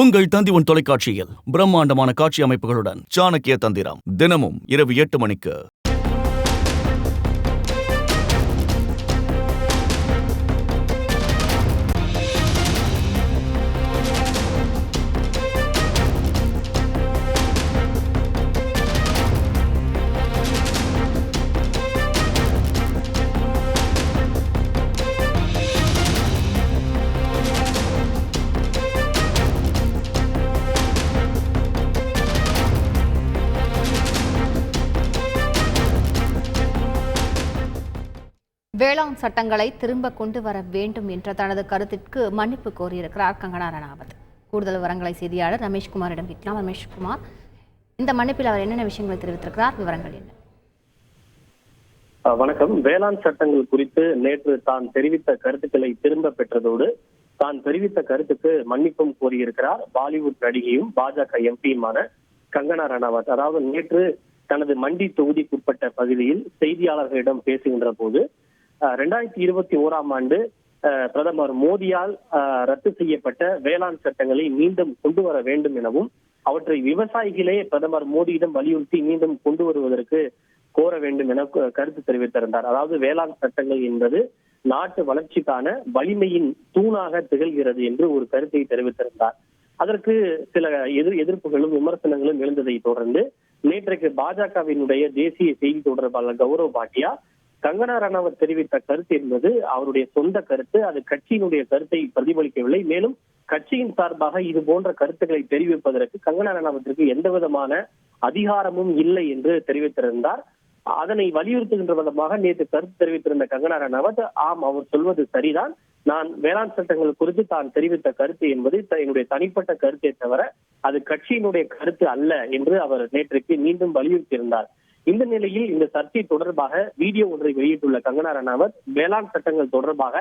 உங்கள் தந்தி தொலைக்காட்சியில் பிரம்மாண்டமான காட்சி அமைப்புகளுடன் சாணக்கிய தந்திரம் தினமும் இரவு 8 மணிக்கு. வேளாண் சட்டங்களை திரும்ப கொண்டு வர வேண்டும் என்ற தனது கருத்திற்கு மன்னிப்பு கோரியிருக்கிறார் கங்கனா ரணாவத். கூடுதல் விவரங்களை செய்தியாளர் ரமேஷ்குமாரிடம் கேட்கலாம். ரமேஷ்குமார், இந்த மன்னிப்பில் அவர் என்னென்ன விஷயங்களை தெரிவித்திருக்கிறார், விவரங்கள் என்ன? வணக்கம். வேளாண் சட்டங்கள் குறித்து நேற்று தான் தெரிவித்த கருத்துக்களை திரும்ப பெற்றதோடு தான் தெரிவித்த கருத்துக்கு மன்னிப்பும் கோரியிருக்கிறார் பாலிவுட் நடிகையும் பாஜக எம்பியுமான கங்கனா ரணாவத். அதாவது நேற்று தனது மண்டி தொகுதிக்குட்பட்ட பகுதியில் செய்தியாளர்களிடம் பேசுகின்ற போது 2021ஆம் ஆண்டு பிரதமர் மோடியால் ரத்து செய்யப்பட்ட வேளாண் சட்டங்களை மீண்டும் கொண்டு வர வேண்டும் எனவும் அவற்றை விவசாயிகளே பிரதமர் மோடியிடம் வலியுறுத்தி மீண்டும் கொண்டு வருவதற்கு கோர வேண்டும் என கருத்து தெரிவித்திருந்தார். அதாவது வேளாண் சட்டங்கள் என்பது நாட்டு வளர்ச்சிக்கான வலிமையின் தூணாக திகழ்கிறது என்று ஒரு கருத்தை தெரிவித்திருந்தார். அதற்கு சில எதிர்ப்புகளும் விமர்சனங்களும் எழுந்ததை தொடர்ந்து நேற்றைக்கு பாஜகவினுடைய தேசிய செய்தி தொடர்பாளர் கௌரவ் பாட்டியா கங்கனா ரணாவத் தெரிவித்த கருத்து என்பது அவருடைய சொந்த கருத்து, அது கட்சியினுடைய கருத்தை பிரதிபலிக்கவில்லை. மேலும் கட்சியின் சார்பாக இது போன்ற கருத்துக்களை தெரிவிப்பதற்கு கங்கனா ரணாவத்திற்கு எந்த விதமான அதிகாரமும் இல்லை என்று தெரிவித்திருந்தார். அதனை வலியுறுத்துகின்ற விதமாக நேற்று கருத்து தெரிவித்திருந்த கங்கனா ரணாவத், ஆம், அவர் சொல்வது சரிதான், நான் வேளாண் சட்டங்கள் குறித்து தான் தெரிவித்த கருத்து என்பது என்னுடைய தனிப்பட்ட கருத்தை தவிர அது கட்சியினுடைய கருத்து அல்ல என்று அவர் நேற்றைக்கு மீண்டும் வலியுறுத்தியிருந்தார். இந்த நிலையில் இந்த சர்ச்சை தொடர்பாக வீடியோ ஒன்றை வெளியிட்டுள்ள கங்கனா ரணாவத் வேளாண் சட்டங்கள் தொடர்பாக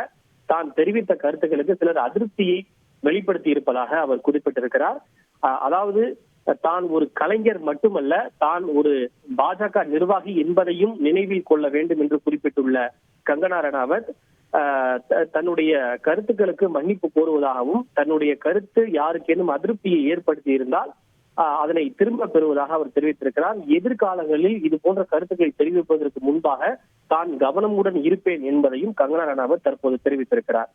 தான் தெரிவித்த கருத்துக்களுக்கு சிலர் அதிருப்தியை வெளிப்படுத்தி இருப்பதாக அவர் குறிப்பிட்டிருக்கிறார். அதாவது தான் ஒரு கலைஞர் மட்டுமல்ல, தான் ஒரு பாஜக நிர்வாகி என்பதையும் நினைவில் கொள்ள வேண்டும் என்று குறிப்பிட்டுள்ள கங்கனா ரணாவத் தன்னுடைய கருத்துக்களுக்கு மன்னிப்பு கோருவதாகவும் தன்னுடைய கருத்து யாருக்கேனும் அதிருப்தியை ஏற்படுத்தி இருந்தால் அதனை திரும்ப பெறுவதாக அவர் தெரிவித்திருக்கிறார். எதிர்காலங்களில் இது போன்ற கருத்துக்களை தெரிவிப்பதற்கு முன்பாக தான் கவனமுடன் இருப்பேன் என்பதையும் கங்கனா ரணாவத் தற்போது தெரிவித்திருக்கிறார்.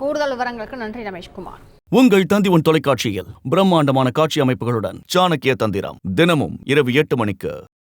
கூடுதல் விவரங்களுக்கு நன்றி ரமேஷ்குமார். உங்கள் தந்தி தொலைக்காட்சியில் பிரம்மாண்டமான காட்சி அமைப்புகளுடன் சாணக்கிய தந்திரம் தினமும் இரவு 8 மணிக்கு.